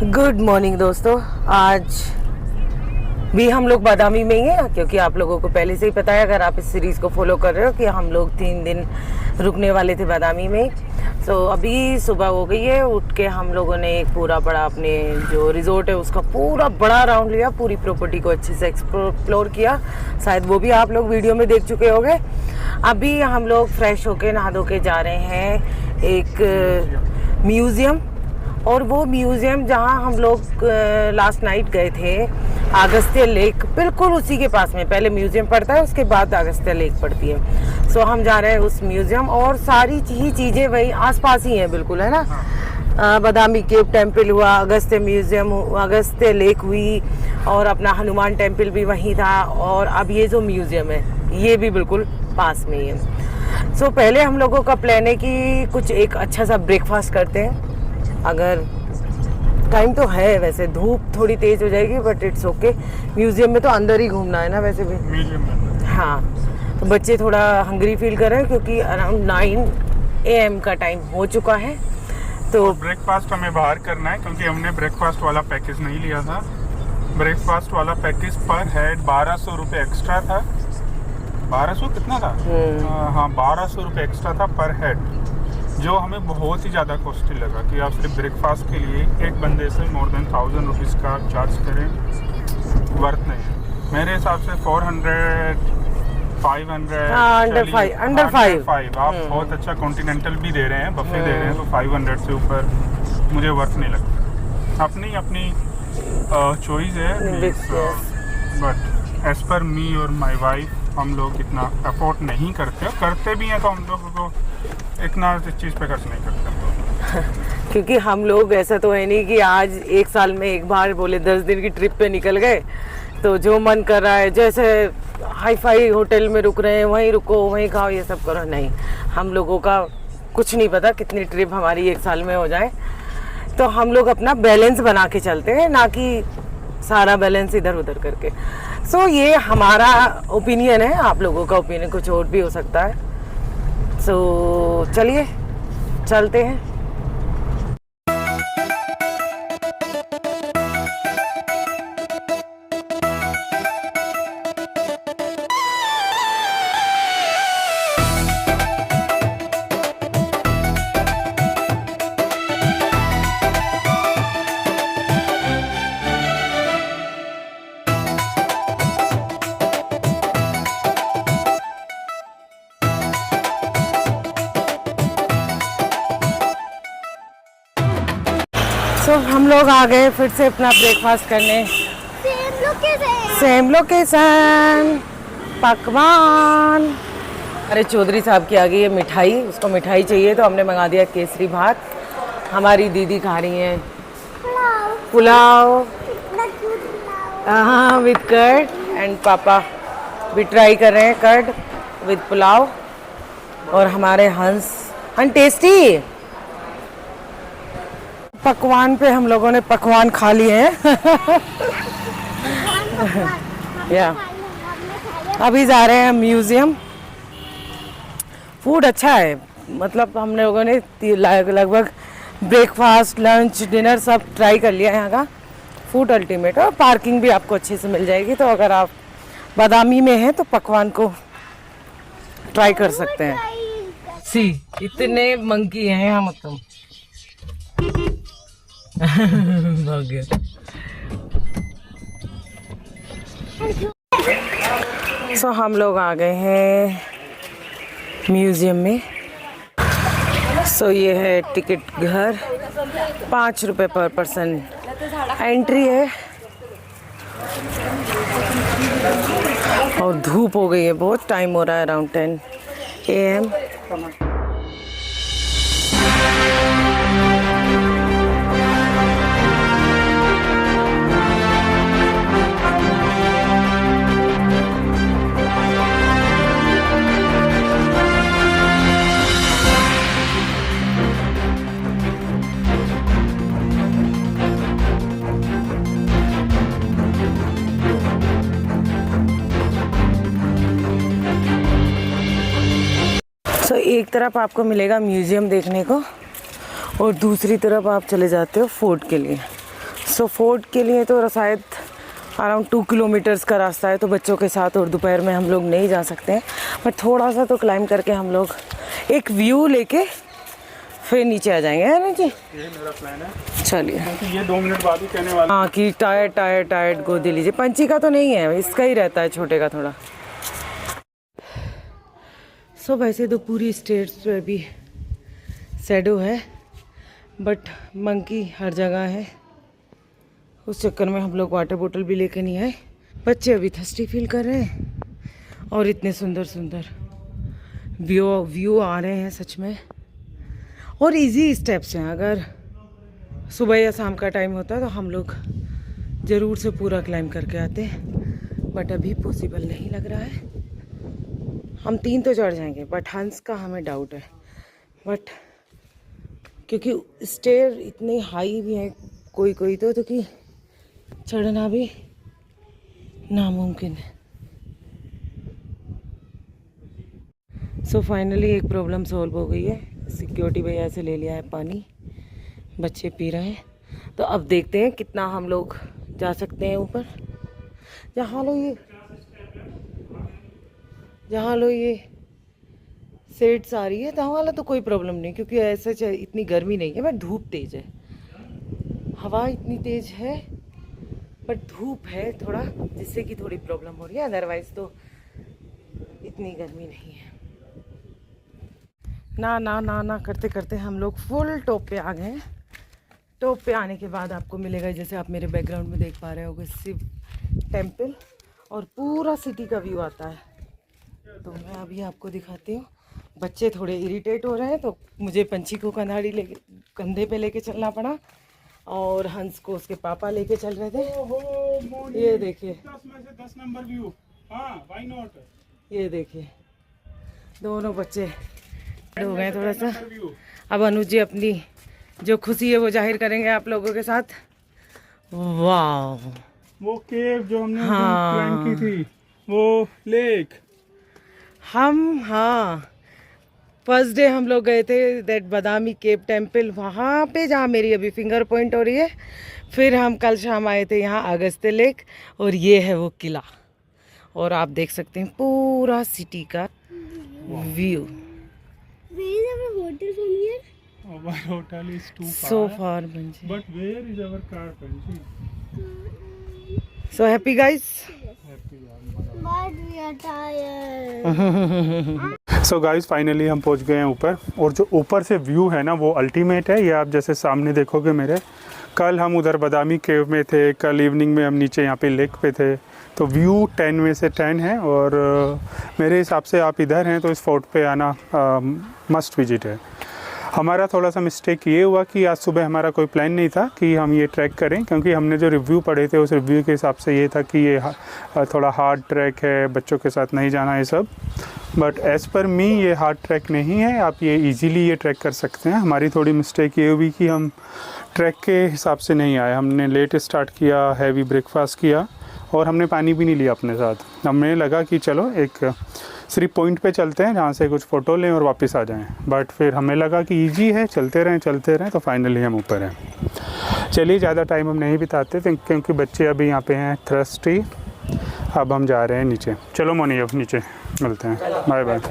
Good morning दोस्तों। आज भी हम लोग बादामी में ही हैं, क्योंकि आप लोगों को पहले से ही पता है, अगर आप इस सीरीज़ को फॉलो कर रहे हो, कि हम लोग 3 दिन रुकने वाले थे बादामी में। तो अभी सुबह हो गई है, उठ के हम लोगों ने एक पूरा बड़ा अपने जो रिजॉर्ट है उसका पूरा बड़ा राउंड लिया, पूरी प्रॉपर्टी को अच्छे से एक्सप्लोर किया। शायद वो भी आप लोग वीडियो में देख चुके होंगे। अभी हम लोग फ्रेश होके नहा धो के जा रहे हैं एक म्यूज़ियम, और वो म्यूज़ियम जहाँ हम लोग लास्ट नाइट गए थे, अगस्त्य लेक, बिल्कुल उसी के पास में। पहले म्यूज़ियम पड़ता है, उसके बाद अगस्त्य लेक पड़ती है। सो हम जा रहे हैं उस म्यूज़ियम, और सारी चीज़ें वही आसपास ही हैं बिल्कुल, है ना। बादामी केव टेम्पल हुआ, अगस्त्य म्यूज़ियम, अगस्त्य लेक हुई, और अपना हनुमान टेम्पल भी वहीं था, और अब ये जो म्यूज़ियम है ये भी बिल्कुल पास में ही है। सो पहले हम लोगों का प्लान है कि कुछ एक अच्छा सा ब्रेकफास्ट करते हैं। अगर टाइम तो है, वैसे धूप थोड़ी तेज हो जाएगी, बट इट्स ओके। म्यूजियम में तो अंदर ही घूमना है ना वैसे भी। म्यूजियम में हाँ, तो बच्चे थोड़ा हंग्री फील कर रहे हैं, क्योंकि अराउंड 9 AM का टाइम हो चुका है। तो ब्रेकफास्ट हमें बाहर करना है, क्योंकि हमने ब्रेकफास्ट वाला पैकेज नहीं लिया था। ब्रेकफास्ट वाला पैकेज पर हेड 1200 रुपये एक्स्ट्रा था। 1200 कितना था? हाँ, 1200 रुपये एक्स्ट्रा था पर हेड, जो हमें बहुत ही ज़्यादा कॉस्टली लगा कि आप सिर्फ ब्रेकफास्ट के लिए एक बंदे से मोर देन 1000 रुपीज़ का चार्ज करें, वर्थ नहीं है मेरे हिसाब से। 400, 500, अंडर 5 आप बहुत अच्छा कॉन्टिनेंटल भी दे रहे हैं, बफे दे रहे हैं, तो 500 से ऊपर मुझे वर्थ नहीं लगता। अपनी चॉइस है, बट एज पर मी और माई वाइफ हम लोग इतना अफोर्ड नहीं करते भी हैं, तो हम लोगों को इतना इस चीज़ पे खर्च नहीं करते। क्योंकि हम लोग ऐसा तो है नहीं कि आज एक साल में एक बार बोले 10 दिन की ट्रिप पे निकल गए, तो जो मन कर रहा है, जैसे हाई फाई होटल में रुक रहे हैं वहीं रुको, वहीं खाओ, ये सब करो। नहीं, हम लोगों का कुछ नहीं पता कितनी ट्रिप हमारी एक साल में हो जाए। तो हम लोग अपना बैलेंस बना के चलते हैं, ना कि सारा बैलेंस इधर उधर करके। सो ये हमारा ओपिनियन है, आप लोगों का ओपिनियन कुछ और भी हो सकता है। सो चलिए चलते हैं। तो हम लोग आ गए फिर से अपना ब्रेकफास्ट करने। सेम लोकेशन पकवान। अरे चौधरी साहब की आ गई है मिठाई, उसको मिठाई चाहिए, तो हमने मंगा दिया केसरी भात। हमारी दीदी खा रही हैं पुलाव, हाँ, विद कर्ड, एंड पापा भी ट्राई कर रहे हैं कर्ड विद पुलाव। और हमारे हंस टेस्टी पकवान पे हम लोगों ने पकवान खा लिए हैं। या अभी जा रहे हैं म्यूज़ियम। फूड अच्छा है, मतलब हम लोगों ने लगभग ब्रेकफास्ट, लंच, डिनर सब ट्राई कर लिया है। यहाँ का फूड अल्टीमेट है, और पार्किंग भी आपको अच्छे से मिल जाएगी। तो अगर आप बादामी में हैं तो पकवान को ट्राई कर सकते हैं। सी इतने मंकी हैं यहाँ, मतलब सो हम लोग आ गए हैं म्यूज़ियम में। सो ये है टिकट घर, 5 रुपये पर पर्सन एंट्री है। और धूप हो गई है बहुत, टाइम हो रहा है अराउंड 10 AM। सो एक तरफ आपको मिलेगा म्यूज़ियम देखने को, और दूसरी तरफ आप चले जाते हो फूड के लिए। सो फोर्ट के लिए तो शायद अराउंड 2 किलोमीटर्स का रास्ता है, तो बच्चों के साथ और दोपहर में हम लोग नहीं जा सकते हैं, बट थोड़ा सा तो क्लाइंब करके हम लोग एक व्यू लेके फिर नीचे आ जाएंगे, है ना जी? ये मेरा प्लान है। चलिए, क्योंकि ये 2 मिनट बाद ही कहने वाला। हाँ कि टायर्ड गोदी लीजिए। पंची का तो नहीं है, इसका ही रहता है छोटे का थोड़ा। सो वैसे तो पूरी स्टेट्स पे भी शैडो है, बट मंकी हर जगह है। उस चक्कर में हम लोग वाटर बोतल भी लेके नहीं आए। बच्चे अभी थर्स्टी फील कर रहे हैं और इतने सुंदर सुंदर व्यू आ रहे हैं सच में, और इजी स्टेप्स हैं। अगर सुबह या शाम का टाइम होता तो हम लोग ज़रूर से पूरा क्लाइंब करके आते, बट अभी पॉसिबल नहीं लग रहा है। हम 3 तो चढ़ जाएंगे, बट हंस का हमें डाउट है, बट क्योंकि स्टेयर इतने हाई भी हैं कोई तो कि चढ़ना भी नामुमकिन है। सो फाइनली एक प्रॉब्लम सॉल्व हो गई है। सिक्योरिटी भैया से ले लिया है पानी, बच्चे पी रहे हैं। तो अब देखते हैं कितना हम लोग जा सकते हैं ऊपर। जहाँ लो ये सेट्स आ रही है, तो वाला तो कोई प्रॉब्लम नहीं, क्योंकि ऐसे इतनी गर्मी नहीं है, बट धूप तेज है। हवा इतनी तेज है बट धूप है थोड़ा, जिससे कि थोड़ी प्रॉब्लम हो रही है। अदरवाइज तो इतनी गर्मी नहीं है। ना करते करते हम लोग फुल टॉप पे आ गए हैं। टॉप पे आने के बाद आपको मिलेगा, जैसे आप मेरे बैकग्राउंड में देख पा रहे होगे, शिव टेम्पल और पूरा सिटी का व्यू आता है। तो मैं अभी आपको दिखाती हूँ। बच्चे थोड़े इरिटेट हो रहे हैं, तो मुझे पंछी को कंधे पे लेके चलना पड़ा, और हंस को उसके पापा लेके चल रहे थे। ये देखिए 10 में से 10 नंबर व्यू। हाँ, व्हाई नॉट। ये देखिए दोनों बच्चे हो गए थोड़ा सा। अब अनुज जी अपनी जो खुशी है वो जाहिर करेंगे आप लोगों के साथ। वाह, वो केव जो हमने हाँ, प्लान की थी, वो लेक। हाँ फर्स्ट डे हम लोग गए थे दैट बादामी केव टेम्पल, वहाँ पे जहाँ मेरी अभी फिंगर पॉइंट हो रही है। फिर हम कल शाम आए थे यहाँ अगस्त्य लेक, और ये है वो किला, और आप देख सकते हैं पूरा सिटी का view. Our hotel is too far. So far, Banji. But where is our car, Banji? So happy, guys? Happy, But we are tired. So guys finally हम पहुंच गए हैं ऊपर, और जो ऊपर से व्यू है ना वो अल्टीमेट है। ये आप जैसे सामने देखोगे मेरे, कल हम उधर बादामी केव में थे, कल इवनिंग में हम नीचे यहाँ पे लेक पे थे। तो व्यू 10 में से 10 है, और मेरे हिसाब से आप इधर हैं तो इस फोर्ट पे आना मस्ट विजिट है। हमारा थोड़ा सा मिस्टेक ये हुआ कि आज सुबह हमारा कोई प्लान नहीं था कि हम ये ट्रैक करें, क्योंकि हमने जो रिव्यू पढ़े थे उस रिव्यू के हिसाब से ये था कि ये थोड़ा हार्ड ट्रैक है, बच्चों के साथ नहीं जाना ये सब। बट एज़ पर मी ये हार्ड ट्रैक नहीं है, आप ये इजीली ये ट्रैक कर सकते हैं। हमारी थोड़ी मिस्टेक ये हुई कि हम ट्रैक के हिसाब से नहीं आए। हमने लेट स्टार्ट किया, हैवी ब्रेकफास्ट किया, और हमने पानी भी नहीं लिया अपने साथ। हमें लगा कि चलो एक सिर्फ पॉइंट पे चलते हैं जहाँ से कुछ फ़ोटो लें और वापस आ जाएं, बट फिर हमें लगा कि इजी है, चलते रहें, तो फाइनली हम ऊपर हैं। चलिए ज़्यादा टाइम हम नहीं बिताते क्योंकि बच्चे अभी यहाँ पे हैं थर्स्टी। अब हम जा रहे हैं नीचे। चलो मोनी, अब नीचे मिलते हैं। Bye bye.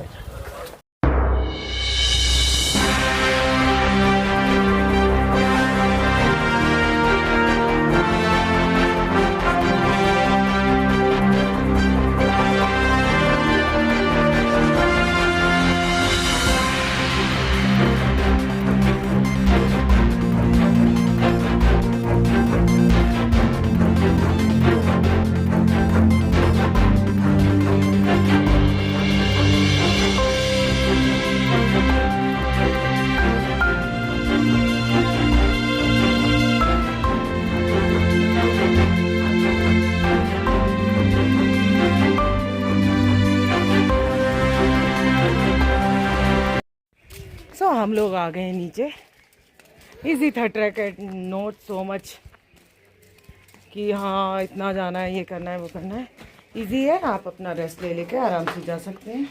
हम लोग आ गए नीचे। इजी था track, at not so much कि हाँ इतना जाना है, ये करना है, वो करना है। इजी है, आप अपना रेस्ट ले लेके आराम से जा सकते हैं,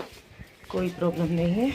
कोई प्रॉब्लम नहीं है।